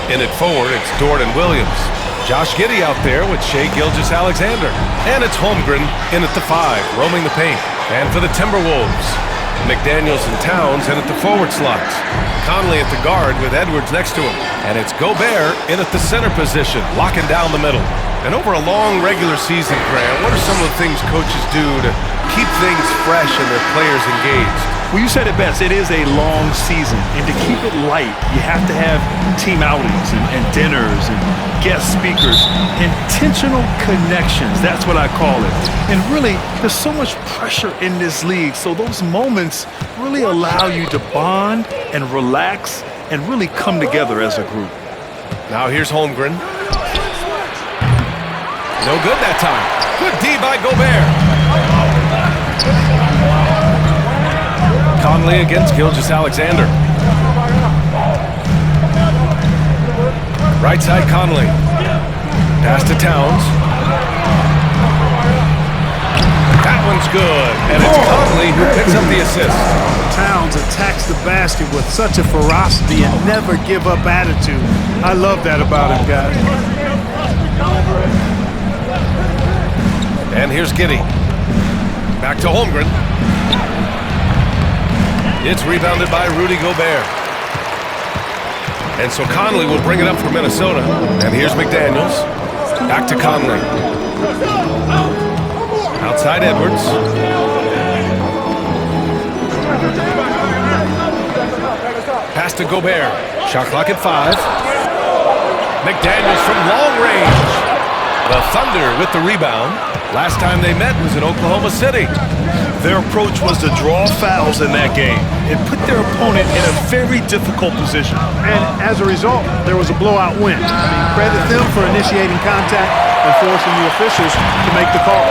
In at forward, it's Dort and Williams. Josh Giddey out there with Shai Gilgeous-Alexander. And it's Holmgren in at the 5, roaming the paint. And for the Timberwolves, McDaniels and Towns in at the forward slots. Conley at the guard with Edwards next to him. And it's Gobert in at the center position, locking down the middle. And over a long regular season, Grant, what are some of the things coaches do to keep things fresh and their players engaged? Well, you said it best. It is a long season, and to keep it light, you have to have team outings and dinners and guest speakers, intentional connections. That's what I call it. And really, there's so much pressure in this league, so those moments really allow you to bond and relax and really come together as a group. Now here's Holmgren. No good that time. Good D by Gobert. Conley against Gilgeous-Alexander. Right side Conley. Pass to Towns. That one's good. And it's Conley who picks up the assist. Towns attacks the basket with such a ferocity and never give up attitude. I love that about him, guys. And here's Giddey. Back to Holmgren. It's rebounded by Rudy Gobert. And so Conley will bring it up for Minnesota. And here's McDaniels. Back to Conley. Outside Edwards. Pass to Gobert. Shot clock at 5. McDaniels from long range. The Thunder with the rebound. Last time they met was in Oklahoma City. Their approach was to draw fouls in that game and put their opponent in a very difficult position. And as a result, there was a blowout win. I mean, credit them for initiating contact and forcing the officials to make the call.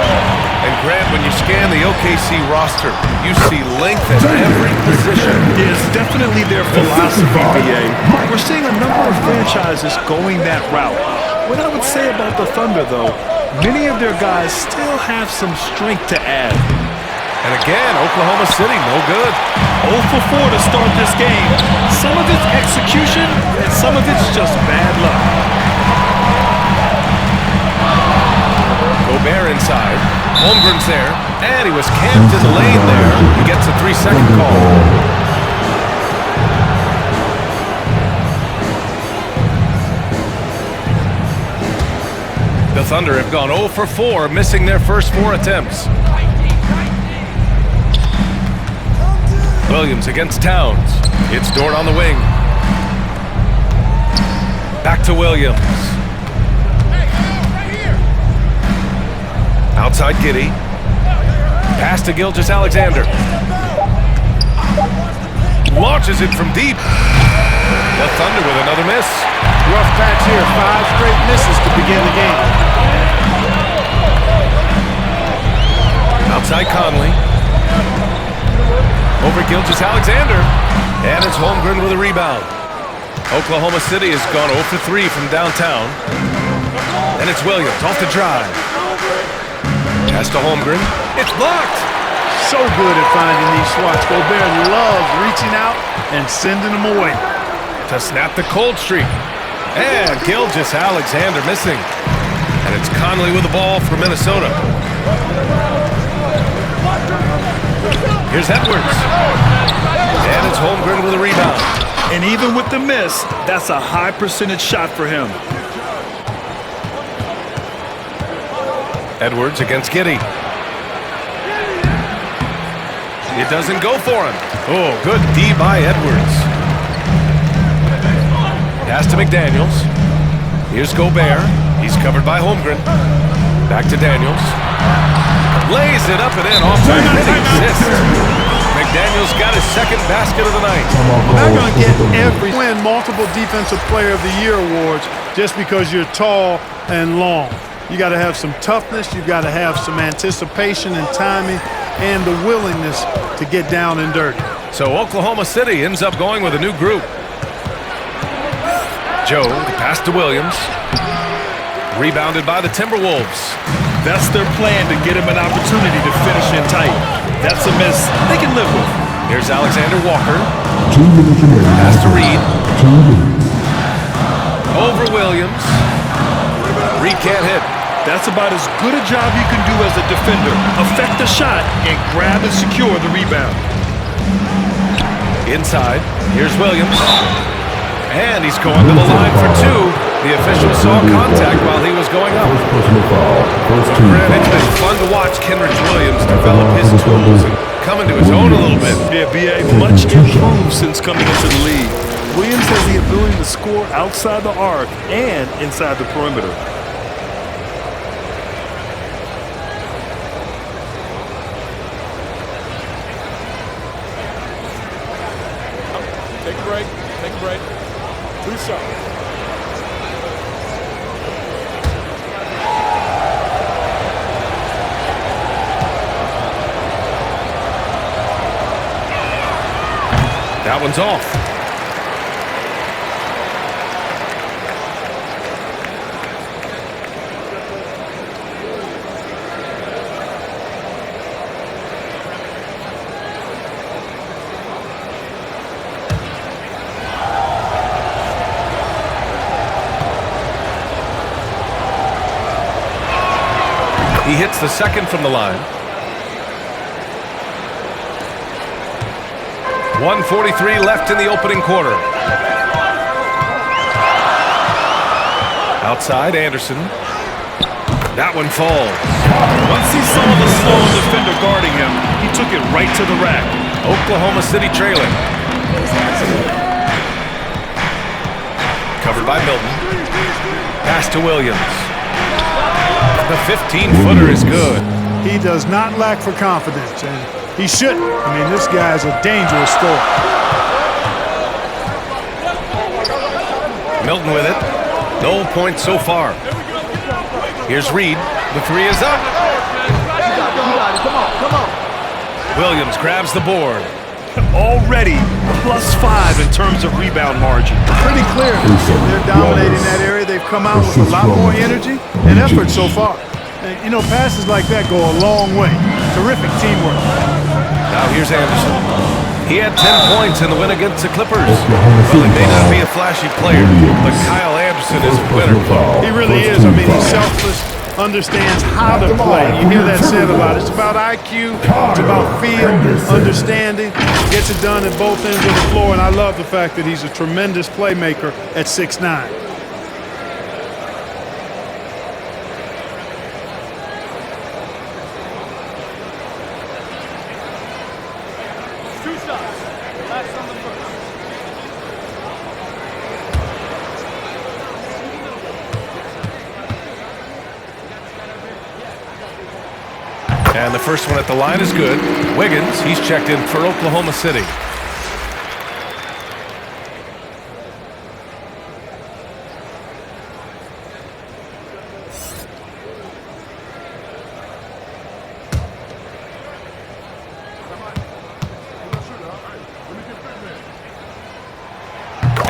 And Grant, when you scan the OKC roster, you see length at every position. It's definitely their philosophy, BA. We're seeing a number of franchises going that route. What I would say about the Thunder, though, many of their guys still have some strength to add. And again, Oklahoma City, no good. 0 for 4 to start this game. Some of it's execution, and some of it's just bad luck. Gobert inside. Holmgren's there, and he was camped in the lane there. He gets a 3-second call. The Thunder have gone 0 for 4, missing their first 4 attempts. Williams against Towns. It's Dort on the wing. Back to Williams. Outside Giddey. Pass to Gilgeous-Alexander. Launches it from deep. The Thunder with another miss. Rough patch here. 5 straight misses to begin the game. Outside Conley. Over Gilgeous-Alexander. And it's Holmgren with a rebound. Oklahoma City has gone 0 for 3 from downtown. And it's Williams off the drive. Pass to Holmgren. It's blocked. So good at finding these swats. Gobert loves reaching out and sending them away. To snap the cold streak. And Gilgeous-Alexander missing. And it's Conley with the ball for Minnesota. Here's Edwards. And it's Holmgren with a rebound. And even with the miss, that's a high percentage shot for him. Edwards against Giddey. It doesn't go for him. Oh, good D by Edwards. Pass to McDaniels. Here's Gobert. He's covered by Holmgren. Back to Daniels. Lays it up and in off the assist. McDaniels got his second basket of the night. They're going to get win multiple Defensive Player of the Year awards just because you're tall and long. You got to have some toughness. You got to have some anticipation and timing and the willingness to get down and dirty. So Oklahoma City ends up going with a new group. Joe, the pass to Williams. Rebounded by the Timberwolves. That's their plan, to get him an opportunity to finish in tight. That's a miss they can live with. Here's Alexander Walker. Pass to Reed. for Williams. Reed can't hit. That's about as good a job you can do as a defender. Affect the shot and grab and secure the rebound. Inside, here's Williams. And he's going to the line for two. The official saw contact while he was going up. It's been fun to watch Kenrich Williams develop his tools and come into his own a little bit. Yeah, B.A. much improved since coming into the league. Williams has the ability to score outside the arc and inside the perimeter. Take a break. Take a break. 2 shots. That one's off. He hits the second from the line. 1:43 left in the opening quarter. Outside, Anderson. That one falls. Once he saw the slow defender guarding him, he took it right to the rack. Oklahoma City trailing. Covered by Milton. Pass to Williams. The 15-footer is good. He does not lack for confidence, and he shouldn't. I mean, this guy's a dangerous scorer. Milton with it. No points so far. Here's Reed. The three is up. Come on. Williams grabs the board. Already +5 in terms of rebound margin. Pretty clear. They're dominating that area. They've come out with a lot more energy and effort so far. And, you know, passes like that go a long way. Terrific teamwork. Now here's Anderson. He had 10 points in the win against the Clippers. Well, he may not be a flashy player, but Kyle Anderson is a winner. He really is. I mean, he's selfless, understands how to play. You hear that said a lot. It's about IQ, it's about feel, understanding. Gets it done at both ends of the floor, and I love the fact that he's a tremendous playmaker at 6'9". And the first one at the line is good. Wiggins, he's checked in for Oklahoma City.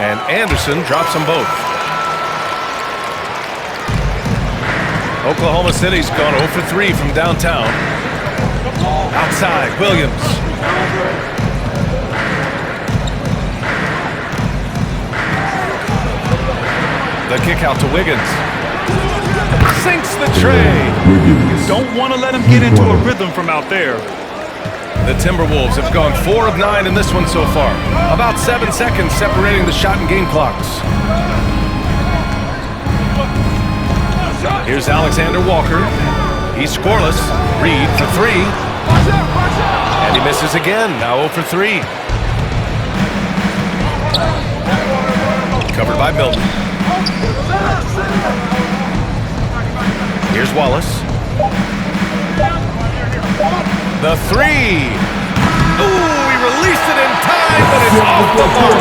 And Anderson drops them both. Oklahoma City's gone 0 for 3 from downtown. Outside, Williams. The kick out to Wiggins. Sinks the tray. You don't want to let him get into a rhythm from out there. The Timberwolves have gone 4 of 9 in this one so far. About 7 seconds separating the shot and game clocks. Here's Alexander Walker. He's scoreless. Reed for 3. And he misses again. Now 0 for 3. Covered by Milton. Here's Wallace. The 3. Ooh, he released it in time, but it's off the mark.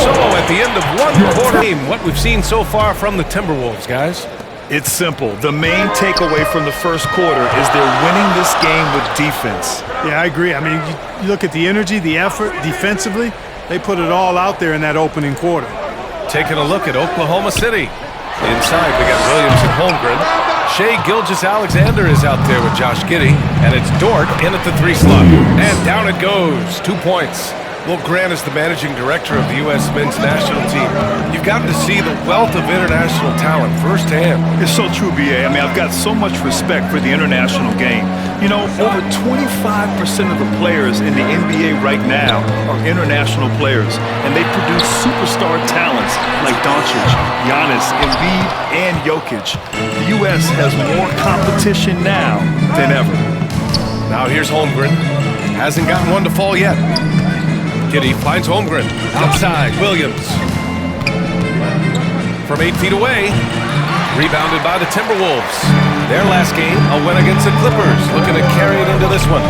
So at the end of one quarter game, what we've seen so far from the Timberwolves, guys. It's simple. The main takeaway from the first quarter is they're winning this game with defense. Yeah, I agree. I mean, you look at the energy, the effort defensively, they put it all out there in that opening quarter. Taking a look at Oklahoma City. Inside, we got Williams and Holmgren. Shai Gilgeous-Alexander is out there with Josh Giddey, and it's Dort in at the 3 slot. And down it goes. 2 points. Well, Grant is the managing director of the U.S. men's national team. You've gotten to see the wealth of international talent firsthand. It's so true, B.A. I mean, I've got so much respect for the international game. You know, over 25% of the players in the NBA right now are international players, and they produce superstar talents like Doncic, Giannis, Embiid, and Jokic. The U.S. has more competition now than ever. Now here's Holmgren. Hasn't gotten one to fall yet. Giddey finds Holmgren. Outside, Williams. From 8 feet away. Rebounded by the Timberwolves. Their last game, a win against the Clippers. Looking to carry it into this one.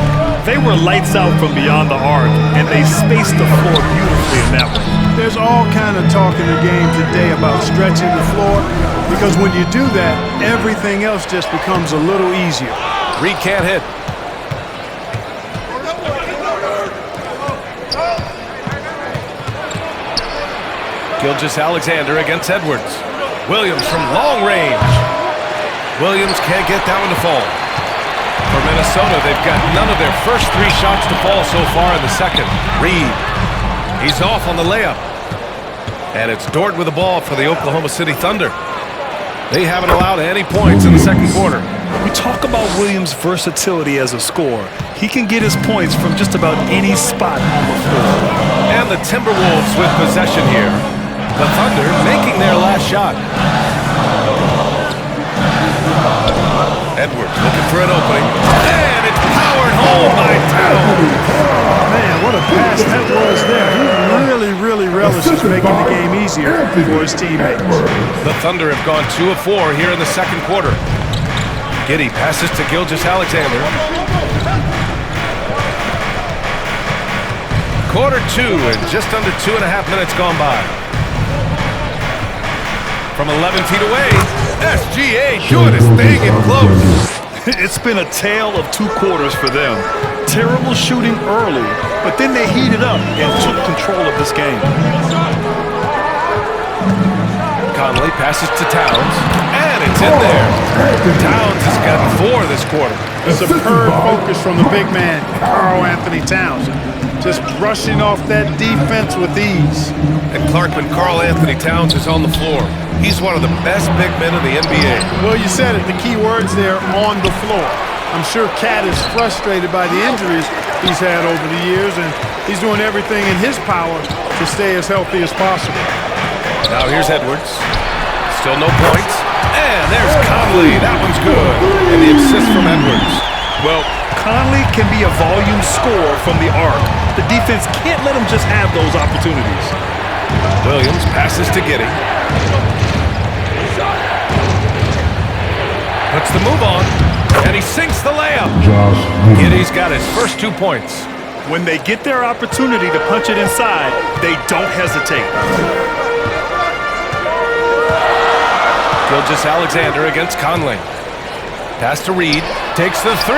They were lights out from beyond the arc, and they spaced the floor beautifully in that one. There's all kind of talk in the game today about stretching the floor, because when you do that, everything else just becomes a little easier. Reed can't hit. Gilgeous-Alexander against Edwards. Williams from long range. Williams can't get that one to fall. For Minnesota, they've got none of their first 3 shots to fall so far in the second. Reed. He's off on the layup. And it's Dort with the ball for the Oklahoma City Thunder. They haven't allowed any points in the second quarter. We talk about Williams' versatility as a scorer. He can get his points from just about any spot on the floor. And the Timberwolves with possession here. The Thunder making their last shot. Edwards looking for an opening. And it's powered home by Towns. Man, what a pass that was there. He really relishes making the game easier for his teammates. The Thunder have gone 2 of 4 here in the second quarter. Giddey passes to Gilgeous-Alexander. Quarter 2 and just under 2.5 minutes gone by. From 11 feet away, SGA doing his thing in close. It's been a tale of 2 quarters for them. Terrible shooting early, but then they heated up and took control of this game. Conley passes to Towns, and it's in there. Towns has gotten 4 this quarter. A superb focus from the big man, Karl Anthony Towns. Just brushing off that defense with ease. And Clarkman, Karl Anthony Towns is on the floor. He's one of the best big men in the NBA. Well, you said it, the key words there, on the floor. I'm sure Cat is frustrated by the injuries he's had over the years, and he's doing everything in his power to stay as healthy as possible. Now here's Edwards. Still no points. And there's Conley. That one's good. And the assist from Edwards. Well, Conley can be a volume scorer from the arc. The defense can't let him just have those opportunities. Williams passes to Giddey. Puts the move on, and he sinks the layup. Giddey's got his first 2 points. When they get their opportunity to punch it inside, they don't hesitate. Gilgeous-Alexander against Conley. Pass to Reed. Takes the 3.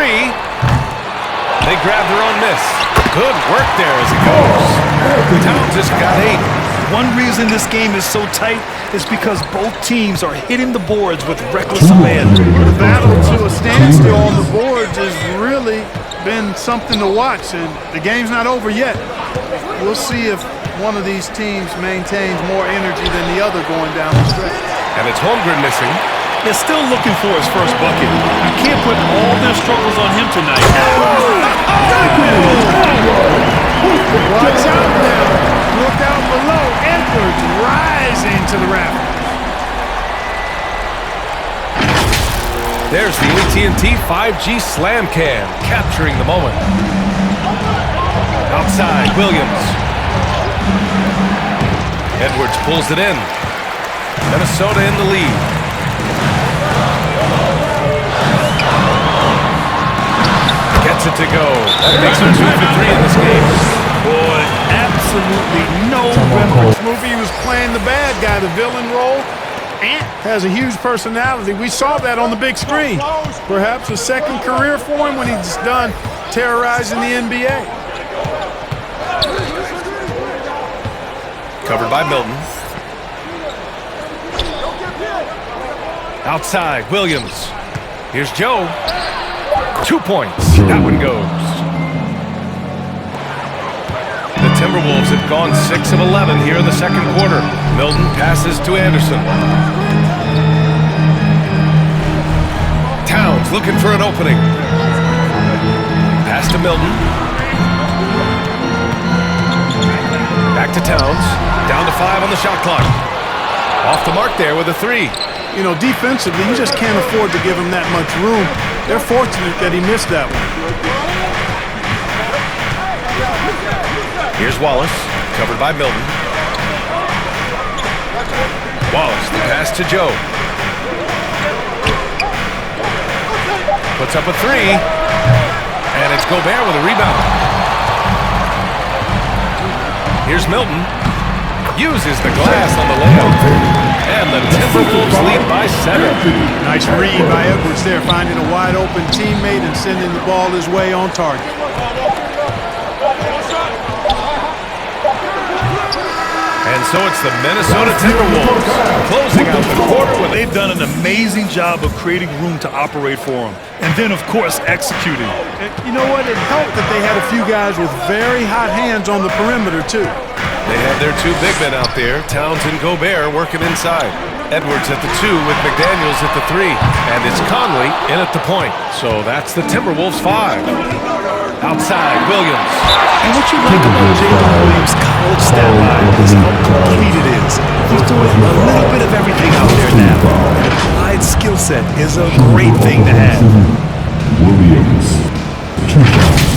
They grab their own miss. Good work there as it goes. Towns has got 8. One reason this game is so tight is because both teams are hitting the boards with reckless abandon. The battle to a standstill on the boards has really been something to watch, and the game's not over yet. We'll see if one of these teams maintains more energy than the other going down the stretch. And it's Holmgren missing. They're still looking for his first bucket. You can't put all their struggles on him tonight. Watch out now. Look out below. Edwards rising to the rafters. There's the AT&T 5G Slam Cam, capturing the moment. Outside, Williams. Edwards pulls it in. Minnesota in the lead. Gets it to go. That makes it 2 for 3 in this game. Boy, absolutely no This movie, he was playing the bad guy, the villain role. Ant has a huge personality. We saw that on the big screen. Perhaps a second career for him when he's done terrorizing the NBA. Covered by Milton. Outside, Williams. Here's Joe. 2 points. That one goes. The Timberwolves have gone 6 of 11 here in the second quarter. Milton passes to Anderson. Towns looking for an opening. Pass to Milton. Back to Towns. Down to 5 on the shot clock. Off the mark there with a 3. You know, defensively, you just can't afford to give him that much room. They're fortunate that he missed that one. Here's Wallace, covered by Milton. Wallace, the pass to Joe. Puts up a 3. And it's Gobert with a rebound. Here's Milton. Uses the glass on the layup. And the Timberwolves lead by 7. Nice read by Edwards there, finding a wide-open teammate and sending the ball his way on target. And so it's the Minnesota Timberwolves closing out the quarter with They've done an amazing job of creating room to operate for them. And then, of course, executing. And you know what? It helped that they had a few guys with very hot hands on the perimeter, too. They have their 2 big men out there, Towns and Gobert, working inside. Edwards at the 2 with McDaniels at the 3. And it's Conley in at the point. So that's the Timberwolves 5. Outside, Williams. And what you like about Jalen Williams' college stat line is how complete it is. He's doing a little bit of everything out there now. An applied skill set is a great thing to have. Williams, 2 shots.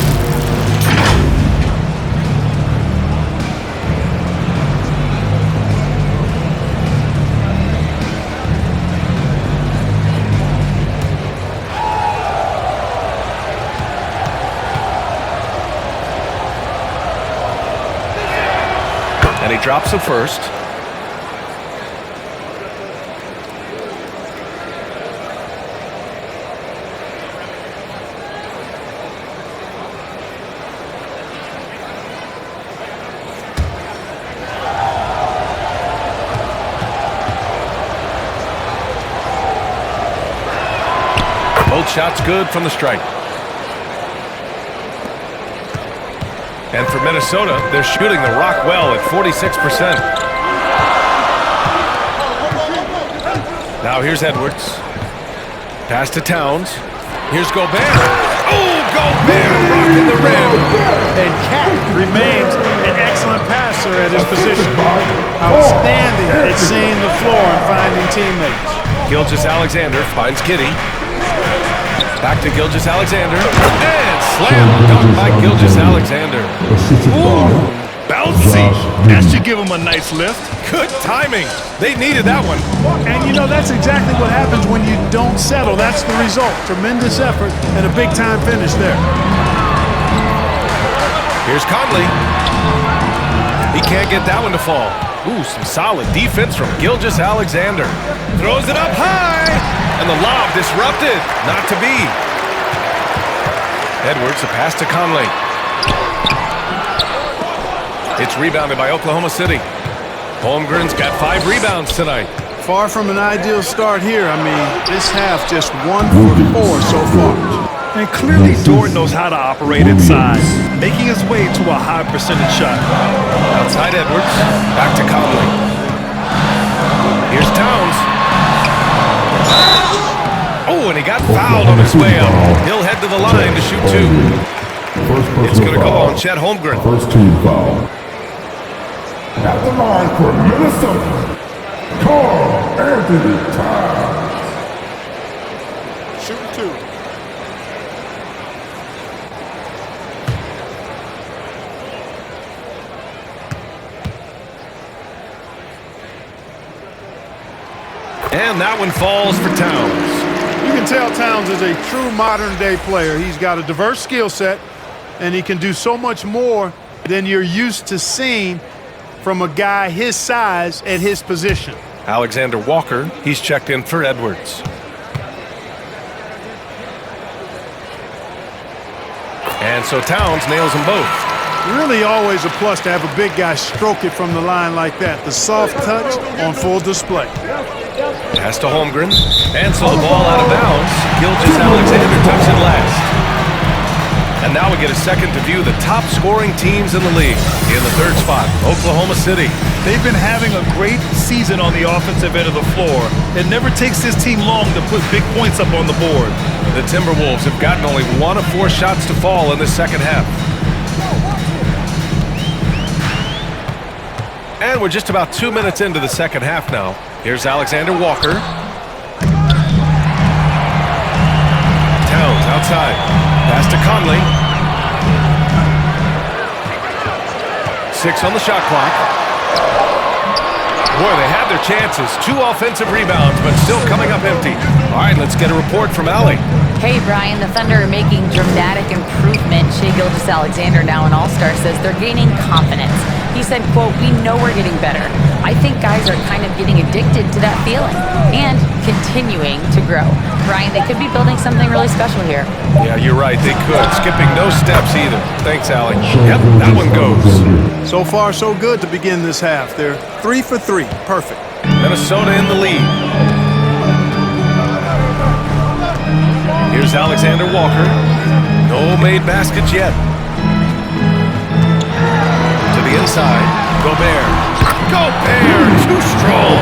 And he drops the first. Both shots good from the stripe. And for Minnesota, they're shooting the rock well at 46%. Now here's Edwards. Pass to Towns. Here's Gobert. Oh, Gobert rocking the rim. And Cat remains an excellent passer at his position. Outstanding at seeing the floor and finding teammates. Gilgeous-Alexander finds Giddey. Back to Gilgeous-Alexander. And slam dunk by Gilgeous-Alexander. Ooh, bouncy. That should give him a nice lift. Good timing. They needed that one. And you know, that's exactly what happens when you don't settle. That's the result. Tremendous effort and a big-time finish there. Here's Conley. He can't get that one to fall. Ooh, some solid defense from Gilgeous-Alexander. Throws it up high. And the lob disrupted. Not to be. Edwards, a pass to Conley. It's rebounded by Oklahoma City. Holmgren's got 5 rebounds tonight. Far from an ideal start here. I mean, this half just 1 for 4 so far. And clearly Dort knows how to operate inside, making his way to a high percentage shot. Outside Edwards, back to Conley. Here's Towns. Oh, and he got fouled on his way up. He'll head to the line to shoot 2. It's going to go on Chet Holmgren. First team foul. At the line for Minnesota, Carl Anthony Towns. Shooting 2. And that one falls for Towns. You can tell Towns is a true modern-day player. He's got a diverse skill set, and he can do so much more than you're used to seeing from a guy his size at his position. Alexander Walker, he's checked in for Edwards. And so Towns nails them both. Really always a plus to have a big guy stroke it from the line like that. The soft touch on full display. Pass to Holmgren. And so the ball out of bounds. Gilgeous-Alexander touched it last. And now we get a second to view the top scoring teams in the league. In the third spot, Oklahoma City. They've been having a great season on the offensive end of the floor. It never takes this team long to put big points up on the board. The Timberwolves have gotten only 1 of 4 shots to fall in the second half. And we're just about 2 minutes into the second half now. Here's Alexander Walker. Towns outside. Pass to Conley. 6 on the shot clock. Boy, they had their chances. 2 offensive rebounds, but still coming up empty. All right, let's get a report from Allie. Hey, Brian, the Thunder are making dramatic improvement. Shai Gilgeous-Alexander, now an All-Star, says they're gaining confidence. He said, quote, "We know we're getting better. I think guys are kind of getting addicted to that feeling and continuing to grow." Brian, they could be building something really special here. Yeah, you're right. They could. Skipping no steps either. Thanks, Allie. Yep, that one goes. So far, so good to begin this half. They're 3 for 3. Perfect. Minnesota in the lead. Here's Alexander Walker. No made baskets yet. To the inside. Gobert. Gobert, too strong.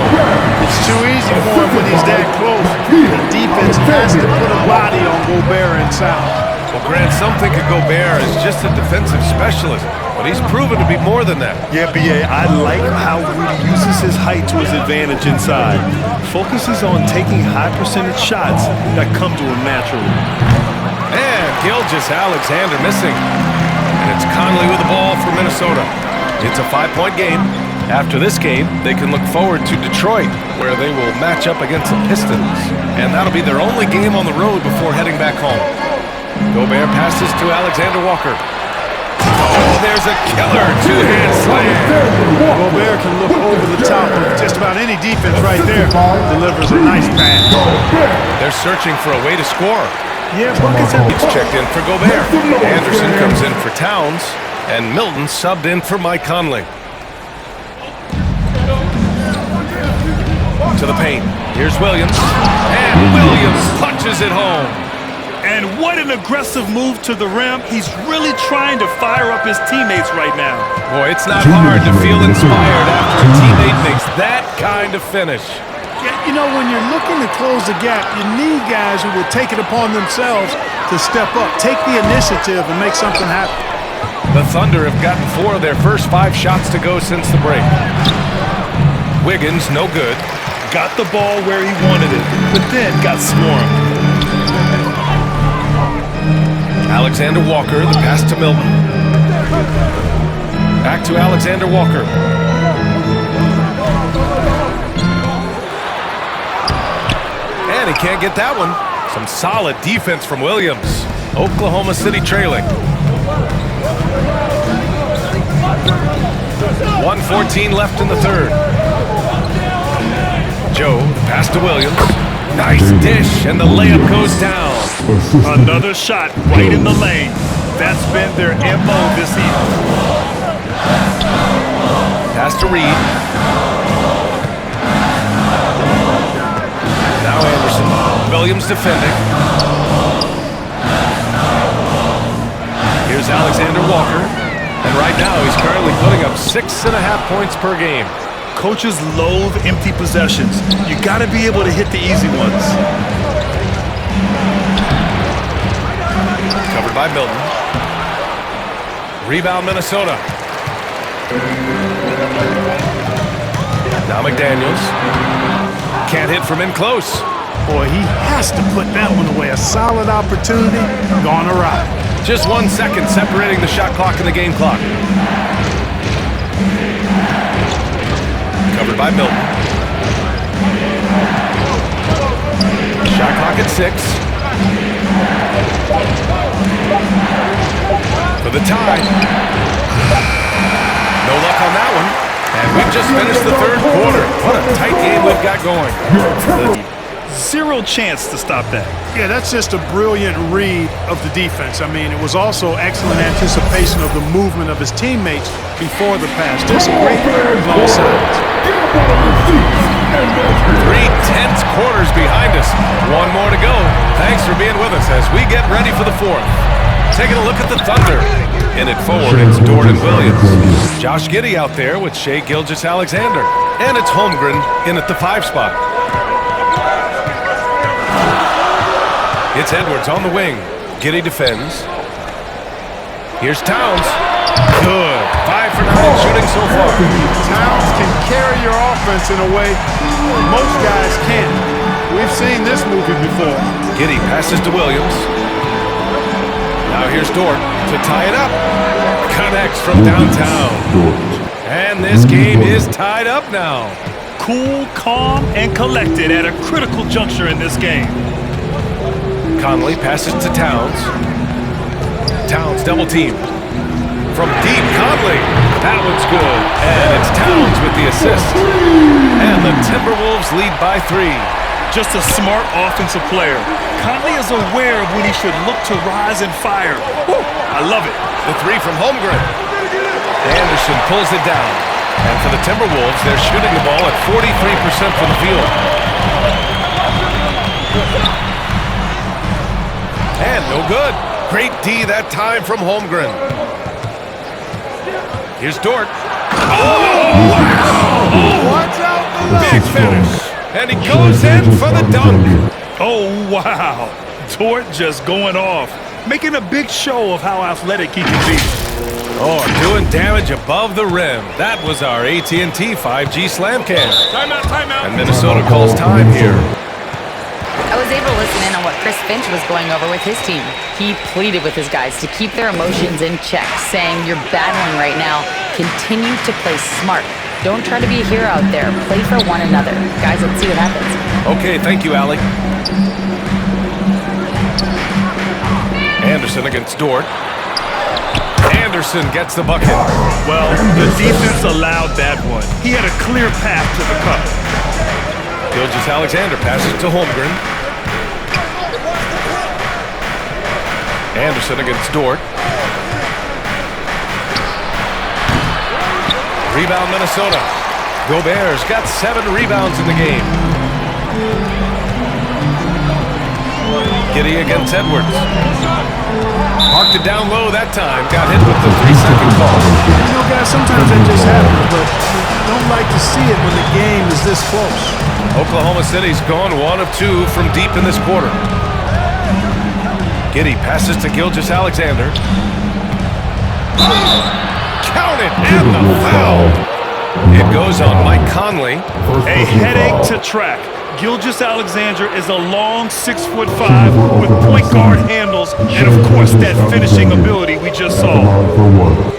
It's too easy for him when he's that close. The defense has to put a body on Gobert inside. Well, Grant, some think of Gobert as just a defensive specialist, but he's proven to be more than that. Yeah, B.A., I like how he uses his height to his advantage inside. Focuses on taking high percentage shots that come to him naturally. And Gilgeous-Alexander missing. And it's Conley with the ball for Minnesota. It's a 5-point game. After this game, they can look forward to Detroit, where they will match up against the Pistons. And that'll be their only game on the road before heading back home. Gobert passes to Alexander Walker. Oh, there's a killer two-hand slam. Gobert can look over the top of just about any defense right there. Delivers a nice pass. They're searching for a way to score. Yeah, buckets have It's checked in for Gobert. Anderson comes in for Towns, and Milton subbed in for Mike Conley. To the paint. Here's Williams. And Williams punches it home. And what an aggressive move to the rim. He's really trying to fire up his teammates right now. Boy, it's not hard to feel inspired after a teammate makes that kind of finish. Yeah, you know, when you're looking to close the gap, you need guys who will take it upon themselves to step up, take the initiative, and make something happen. The Thunder have gotten 4 of their first 5 shots to go since the break. Wiggins, no good. Got the ball where he wanted it, but then got swarmed. Alexander Walker, the pass to Milton. Back to Alexander Walker. And he can't get that one. Some solid defense from Williams. Oklahoma City trailing. 1:14 left in the third. Joe, the pass to Williams. Nice dish, and the layup goes down. Another shot right in the lane. That's been their MO this season. Pass to Reed. Now Anderson. Williams defending. Here's Alexander Walker. And right now he's currently putting up 6.5 points per game. Coaches loathe empty possessions. You got to be able to hit the easy ones. Covered by Milton. Rebound Minnesota. Now McDaniels. Can't hit from in close. Boy, he has to put that one away. A solid opportunity, gone awry. Just 1 second separating the shot clock and the game clock. Covered by Milton. Shot clock at 6. For the tie. No luck on that one. And we've just finished the third quarter. What a tight game we've got going. Zero chance to stop that. Yeah, that's just a brilliant read of the defense. I mean, it was also excellent anticipation of the movement of his teammates before the pass. Just great on both sides. 3 tense quarters behind us. 1 more to go. Thanks for being with us as we get ready for the 4th. Taking a look at the Thunder. In it forward, it's Dort and Williams. Josh Giddey out there with Shai Gilgeous-Alexander. And it's Holmgren in at the 5 spot. It's Edwards on the wing. Giddey defends. Here's Towns. Good. 5 for 9 shooting so far. Towns can carry your offense in a way most guys can't. We've seen this movie before. Giddey passes to Williams. Now here's Dort to tie it up. Connects from downtown. And this game is tied up now. Cool, calm, and collected at a critical juncture in this game. Conley passes to Towns. Towns double team. From deep, Conley. That one's good. And it's Towns with the assist. And the Timberwolves lead by 3. Just a smart offensive player. Conley is aware of when he should look to rise and fire. Woo, I love it. The 3 from Holmgren. Anderson pulls it down. And for the Timberwolves, they're shooting the ball at 43% from the field. And no good. Great D that time from Holmgren. Here's Dort. Oh, wow! Watch out the Big finish. And he goes in for the dunk. Oh, wow. Dort just going off, making a big show of how athletic he can be. Oh, doing damage above the rim. That was our AT&T 5G slam cam. Timeout, timeout. And Minnesota calls time here. I was able to listen in on what Chris Finch was going over with his team. He pleaded with his guys to keep their emotions in check, saying, "You're battling right now. Continue to play smart. Don't try to be a hero out there. Play for one another." Guys, let's see what happens. Okay, thank you, Allie. Anderson against Dort. Anderson gets the bucket. Well, the defense allowed that one. He had a clear path to the cup. Gilgeous-Alexander passes to Holmgren. Anderson against Dort. Rebound Minnesota. Gobert's got 7 rebounds in the game. Giddey against Edwards. Marked it down low that time. Got hit with the 3-second call. You know, guys, sometimes that just happens, but you don't like to see it when the game is this close. Oklahoma City's gone 1 of 2 from deep in this quarter. Giddey passes to Gilgeous-Alexander. Count it, and the foul. It goes on Mike Conley. A headache to track. Gilgeous-Alexander is a long 6'5" with point guard handles and, of course, that finishing ability we just saw.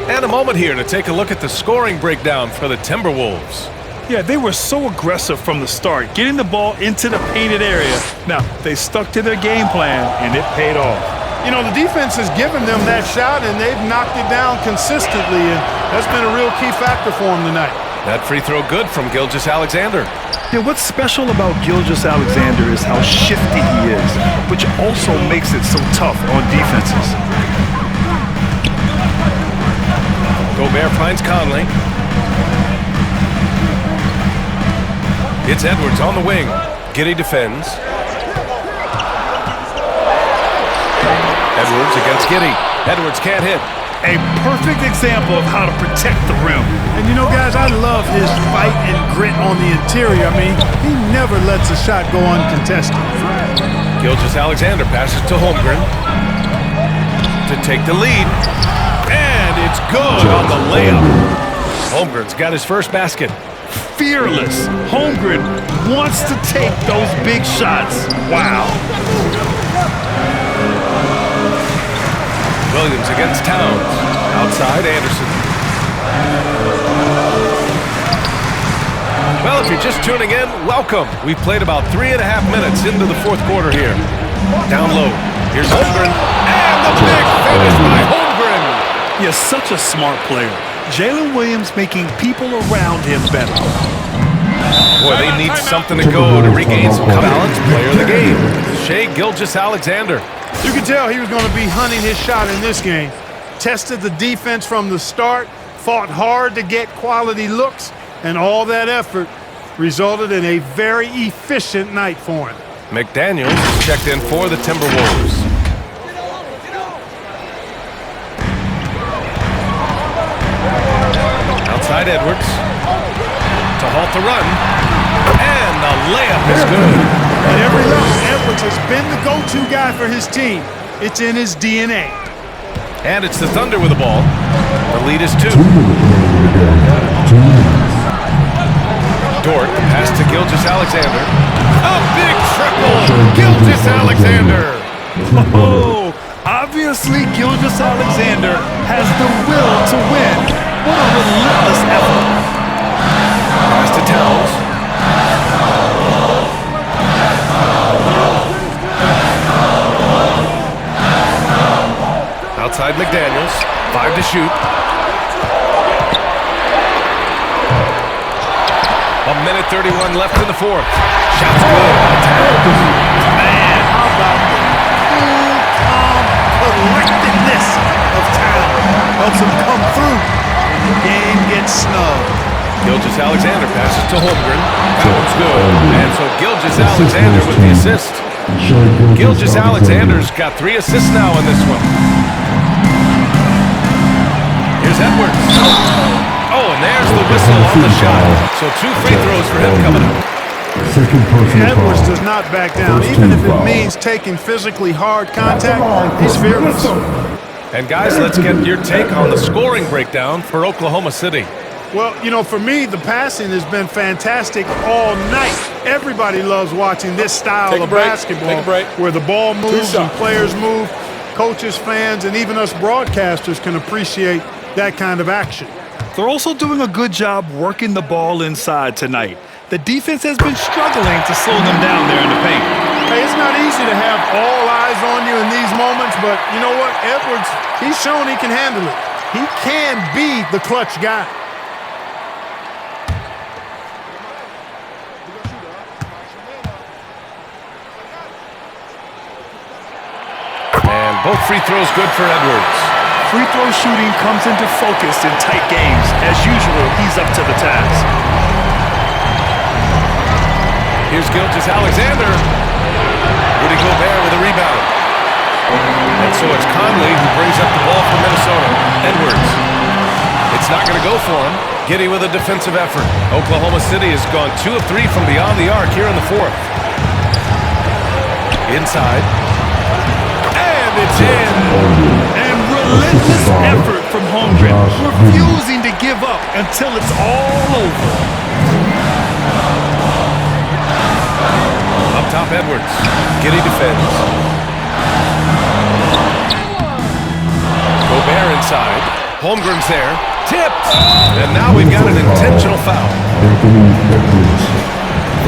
And a moment here to take a look at the scoring breakdown for the Timberwolves. Yeah, they were so aggressive from the start, getting the ball into the painted area. Now, they stuck to their game plan, and it paid off. You know, the defense has given them that shot, and they've knocked it down consistently, and that's been a real key factor for them tonight. That free throw good from Gilgeous-Alexander. Yeah, what's special about Gilgeous-Alexander is how shifty he is, which also makes it so tough on defenses. Gobert finds Conley. It's Edwards on the wing. Giddey defends. Edwards against Giddey. Edwards can't hit. A perfect example of how to protect the rim. And you know, guys, I love his fight and grit on the interior. I mean, he never lets a shot go uncontested. Gilgeous-Alexander passes to Holmgren to take the lead. And it's good on the layup. Holmgren's got his first basket. Fearless. Holmgren wants to take those big shots. Wow. Williams against Towns. Outside, Anderson. Well, if you're just tuning in, welcome. We've played about 3.5 minutes into the fourth quarter here. Down low. Here's Holmgren. And the big finish by Holmgren. He is such a smart player. Jalen Williams making people around him better. Boy, they need something to go to regain some balance. Player of the game, Shai Gilgeous-Alexander. You could tell he was going to be hunting his shot in this game. Tested the defense from the start, fought hard to get quality looks, and all that effort resulted in a very efficient night for him. McDaniels checked in for the Timberwolves. Outside Edwards to halt the run. And the layup is good. At every level, Edwards has been the go-to guy for his team. It's in his DNA. And it's the Thunder with the ball. The lead is 2. Dort, the pass to Gilgeous-Alexander. A big triple! Gilgeous-Alexander! Oh, obviously Gilgeous-Alexander has the will to win. What a relentless effort. Pass to Towns. Outside McDaniels. 5 to shoot. 1:31 left in the fourth. Shot's good by Towns. Man, how about the cool, calm collectedness of Towns? Helps him come through when the game gets snug. Gilgeous-Alexander passes to Holmgren. That one's good. And so Gilgeous-Alexander with the assist. Gilgeous-Alexander's got 3 assists now in this one. Here's Edwards. Oh, and there's the whistle on the shot. So 2 free throws for him coming up. Edwards does not back down, even if it means taking physically hard contact. He's fearless. And guys, let's get your take on the scoring breakdown for Oklahoma City. Well, you know, for me, the passing has been fantastic all night. Everybody loves watching this style of basketball where the ball moves and players move. Coaches, fans, and even us broadcasters can appreciate that kind of action. They're also doing a good job working the ball inside tonight. The defense has been struggling to slow them down there in the paint. Hey, it's not easy to have all eyes on you in these moments, but you know what? Edwards, he's shown he can handle it. He can be the clutch guy. And both free throws good for Edwards. Free throw shooting comes into focus in tight games. As usual, he's up to the task. Here's Gilgeous-Alexander. Rudy Gobert with a rebound. And so it's Conley who brings up the ball for Minnesota. Edwards. It's not going to go for him. Giddey with a defensive effort. Oklahoma City has gone 2 of 3 from beyond the arc here in the fourth. Inside. And it's in. And relentless effort from Holmgren, refusing to give up until it's all over. Up top, Edwards. Giddey defends. Gobert inside. Holmgren's there. Tipped. And now we've got an intentional foul. Anthony Edwards.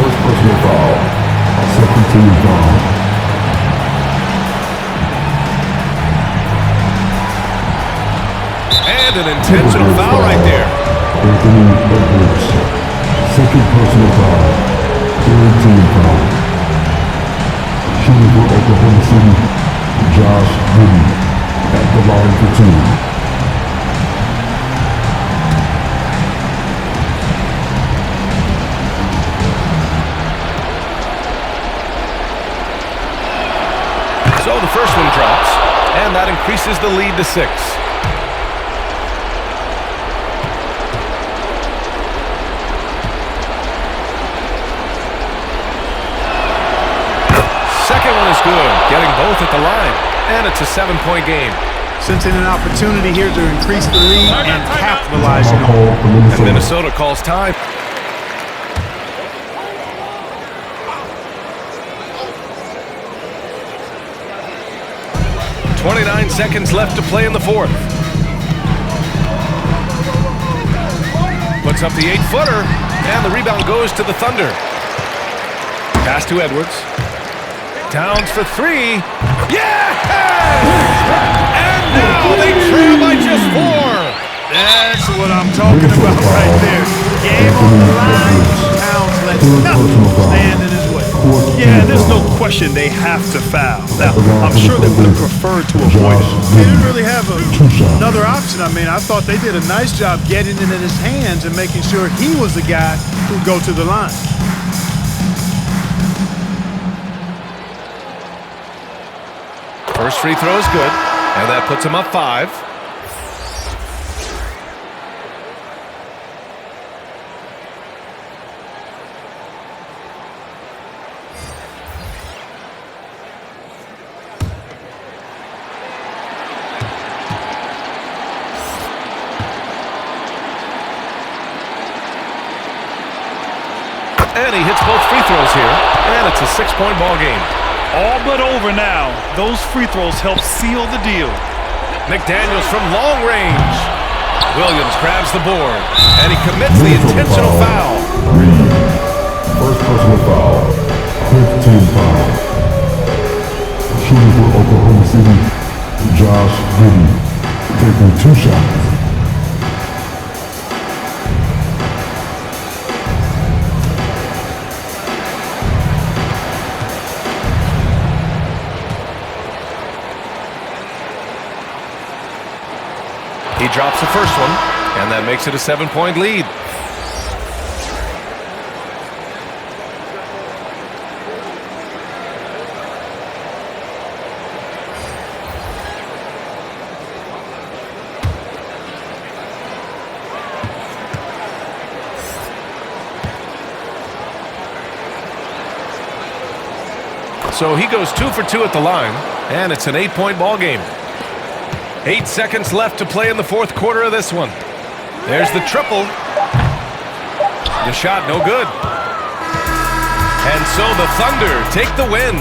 First personal foul. Second team foul. And an intentional foul right there. Anthony Edwards. Second personal foul. Third team foul. Shooting for Oklahoma City, Josh Giddey at the line for 2. So the first one drops, and that increases the lead to 6. Second one is good, getting both at the line, and it's a 7-point game. Sensing an opportunity here to increase the lead and capitalizing on it. And Minnesota calls time. .29 seconds left to play in the fourth. Puts up the 8-footer, and the rebound goes to the Thunder. Pass to Edwards. Towns for 3. Yes! And now they trail by just 4. That's what I'm talking about right there. Game on the line. Towns lets nothing stand in his way. Yeah, there's no question they have to foul. Now, I'm sure they would have preferred to avoid it. They didn't really have another option. I mean, I thought they did a nice job getting it in his hands and making sure he was the guy who'd go to the line. First free throw is good, and that puts him up 5. And he hits both free throws here. And it's a 6-point ball game. All but over now. Those free throws help seal the deal. McDaniels from long range. Williams grabs the board. And he commits the intentional foul. Green. First personal foul. 15 foul. Shooting for Oklahoma City, Josh Giddey, taking 2 shots. He drops the first one, and that makes it a 7-point lead. So he goes 2 for 2 at the line, and it's an 8-point ball game. 8 seconds left to play in the fourth quarter of this one. There's the triple. The shot no good. And so the Thunder take the win.